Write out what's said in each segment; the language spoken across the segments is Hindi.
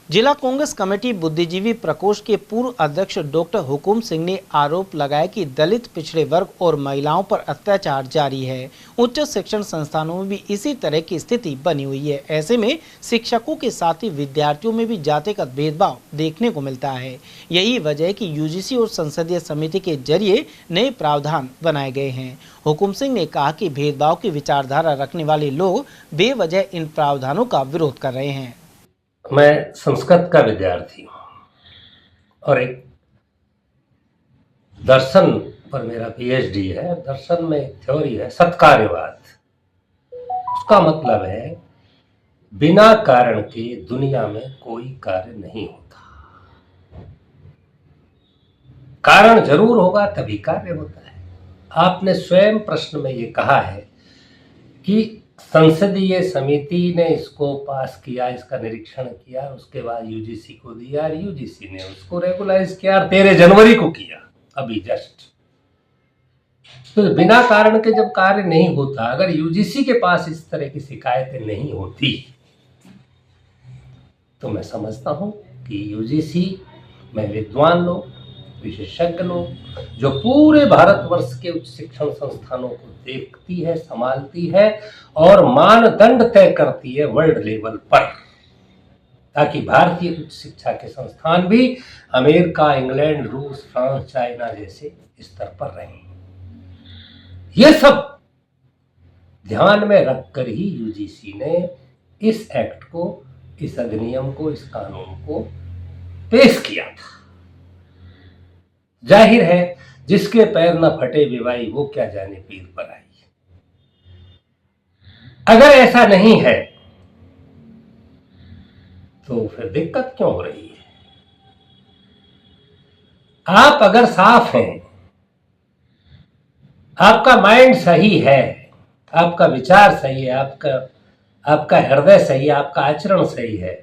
जिला कांग्रेस कमेटी बुद्धिजीवी प्रकोष्ठ के पूर्व अध्यक्ष डॉक्टर हुकुम सिंह ने आरोप लगाया कि दलित पिछड़े वर्ग और महिलाओं पर अत्याचार जारी है। उच्च शिक्षण संस्थानों में भी इसी तरह की स्थिति बनी हुई है। ऐसे में शिक्षकों के साथ ही विद्यार्थियों में भी जातिगत भेदभाव देखने को मिलता है। यही वजह है कि यूजीसी और संसदीय समिति के जरिए नए प्रावधान बनाए गए हैं। हुकुम सिंह ने कहा कि भेदभाव की विचारधारा रखने वाले लोग बेवजह इन प्रावधानों का विरोध कर रहे हैं। मैं संस्कृत का विद्यार्थी हूँ और एक दर्शन पर मेरा पीएचडी है। दर्शन में एक थ्योरी है सत्कार्यवाद। उसका मतलब है बिना कारण के दुनिया में कोई कार्य नहीं होता। कारण जरूर होगा तभी कार्य होता है। आपने स्वयं प्रश्न में ये कहा है कि संसदीय समिति ने इसको पास किया, इसका निरीक्षण किया, उसके बाद यूजीसी को दिया, यूजीसी ने उसको रेगुलाइज किया और 13 जनवरी को किया अभी जस्ट। तो बिना कारण के जब कार्य नहीं होता, अगर यूजीसी के पास इस तरह की शिकायतें नहीं होती तो मैं समझता हूं कि यूजीसी में विद्वान लोग, विशेषज्ञ लोग जो पूरे भारतवर्ष के उच्च शिक्षण संस्थानों को देखती है, संभालती है और मानदंड तय करती है वर्ल्ड लेवल पर, ताकि भारतीय उच्च शिक्षा के संस्थान भी अमेरिका, इंग्लैंड, रूस, फ्रांस, चाइना जैसे स्तर पर रहें। ये सब ध्यान में रखकर ही यूजीसी ने इस एक्ट को, इस अधिनियम को, इस कानून को पेश किया था। जाहिर है जिसके पैर न फटे विवाई वो क्या जाने पीर पर आई। अगर ऐसा नहीं है तो फिर दिक्कत क्यों हो रही है? आप अगर साफ हैं, आपका माइंड सही है, आपका विचार सही है, आपका हृदय सही है, आपका आचरण सही है,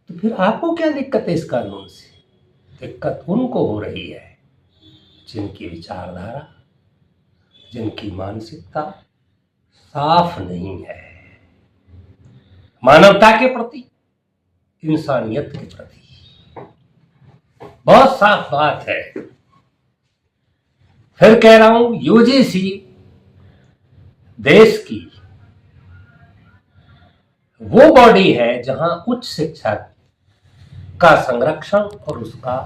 तो फिर आपको क्या दिक्कत है इस कानून से? दिक्कत उनको हो रही है जिनकी विचारधारा, जिनकी मानसिकता साफ नहीं है, मानवता के प्रति, इंसानियत के प्रति। बहुत साफ बात है। फिर कह रहा हूं, यूजीसी देश की वो बॉडी है जहां उच्च शिक्षा का संरक्षण और उसका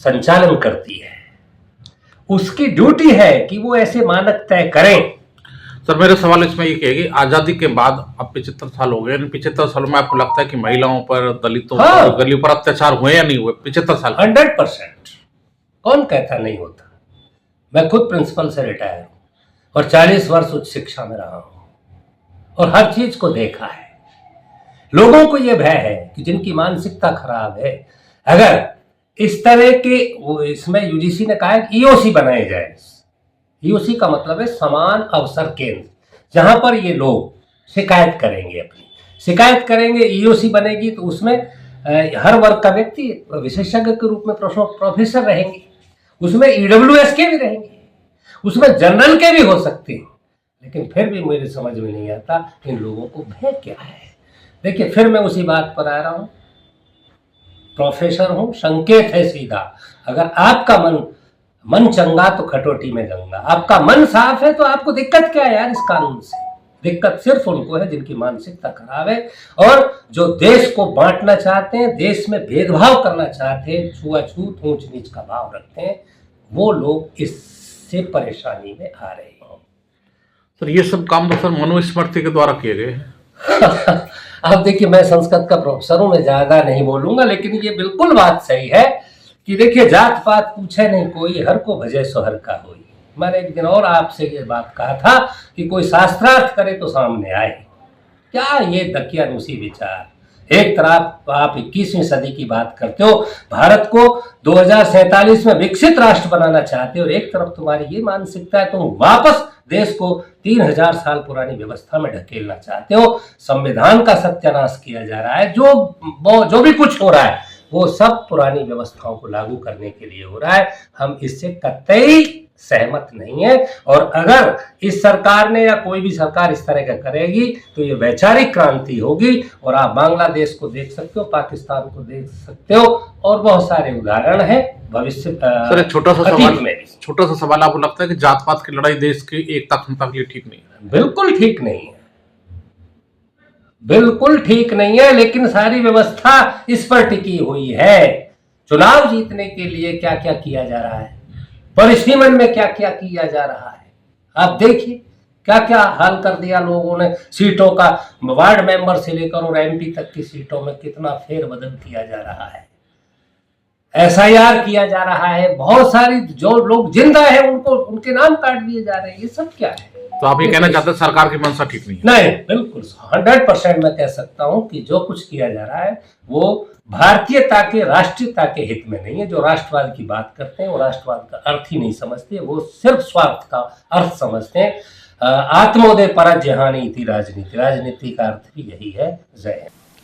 संचालन करती है। उसकी ड्यूटी है कि वो ऐसे मानक तय करें। सर, मेरा सवाल इसमें ये कि आजादी के बाद अब 75 साल हो गए, 75 सालों में आपको लगता है कि महिलाओं पर, दलितों पर, गरीबों पर अत्याचार हुए या नहीं हुए? 75 साल 100%। कौन कहता नहीं होता? मैं खुद प्रिंसिपल से रिटायर हूं और 40 वर्ष उच्च शिक्षा में रहा हूं और हर चीज को देखा है। लोगों को यह भय है कि जिनकी मानसिकता खराब है, अगर इस तरह के, वो इसमें यूजीसी ने कहा है कि ईओसी बनाए जाए। ईओसी का मतलब है समान अवसर केंद्र, जहां पर ये लोग शिकायत करेंगे, अपनी शिकायत करेंगे। ईओसी बनेगी तो उसमें हर वर्ग का व्यक्ति विशेषज्ञ के रूप में प्रोफेसर रहेंगे, उसमें ईडब्ल्यूएस के भी रहेंगे, उसमें जनरल के भी हो सकते हैं। लेकिन फिर भी मेरे समझ में नहीं आता इन लोगों को भय क्या है। देखिए, फिर मैं उसी बात पर आ रहा हूं, प्रोफेसर हूं, संकेत है सीधा। अगर आपका मन चंगा तो खटोटी में गंगा। आपका मन साफ है तो आपको दिक्कत क्या है यार इस कानून से? दिक्कत सिर्फ उनको है जिनकी मानसिकता खराब है और जो देश को बांटना चाहते हैं, देश में भेदभाव करना चाहते हैं, छुआछूत, ऊंच नीच का भाव रखते हैं, वो लोग इससे परेशानी में आ रहे हैं। सर, ये सब काम तो सर मनुस्मृति के द्वारा किए गए हैं। अब देखिए, मैं संस्कृत का प्रोफेसर हूं, मैं ज्यादा नहीं बोलूंगा, लेकिन ये बिल्कुल बात सही है कि देखिए, जात पात पूछे नहीं कोई, हर को भजे सो हर का होई। मैंने एक दिन और आपसे ये बात कहा था कि कोई शास्त्रार्थ करे तो सामने आए। क्या ये दकियानुसी विचार? एक तरफ आप 21वीं सदी की बात करते हो, भारत को 2047 में विकसित राष्ट्र बनाना चाहते हो, और एक तरफ तुम्हारी ये मानसिकता है, तुम वापस देश को 3000 साल पुरानी व्यवस्था में ढकेलना चाहते हो। संविधान का सत्यानाश किया जा रहा है। जो भी कुछ हो रहा है वो सब पुरानी व्यवस्थाओं को लागू करने के लिए हो रहा है। हम इससे कतई सहमत नहीं है। और अगर इस सरकार ने या कोई भी सरकार इस तरह का करेगी तो ये वैचारिक क्रांति होगी। और आप बांग्लादेश को देख सकते हो, पाकिस्तान को देख सकते हो, और बहुत सारे उदाहरण हैं भविष्य सर एक छोटा सा अतीत सवाल, में भी। छोटा सा सवाल, आपको लगता है कि जात पात की लड़ाई देश की एकता क्षमता के लिए ठीक नहीं है? बिल्कुल ठीक नहीं है, बिल्कुल ठीक नहीं है, लेकिन सारी व्यवस्था इस पर टिकी हुई है। चुनाव जीतने के लिए क्या क्या किया जा रहा है, परिसीमन में क्या क्या किया जा रहा है, आप देखिए क्या क्या हाल कर दिया लोगों ने। सीटों का, वार्ड मेंबर से लेकर और एमपी तक की सीटों में कितना फेरबदल किया जा रहा है, एसआईआर किया जा रहा है, बहुत सारी जो लोग जिंदा है उनको उनके नाम काट दिए जा रहे हैं। ये सब क्या है? तो आप ये कहना चाहते हैं सरकार की मंशा ठीक नहीं है? नहीं, बिल्कुल 100% मैं कह सकता हूं कि जो कुछ किया जा रहा है वो भारतीयता के, राष्ट्रीयता के हित में नहीं है। जो राष्ट्रवाद की बात करते हैं वो राष्ट्रवाद का अर्थ ही नहीं समझते, वो सिर्फ स्वार्थ का अर्थ समझते हैं। आत्मोदय परजहानी थी राजनीति, राजनीति का अर्थ भी यही है। जय हिंद।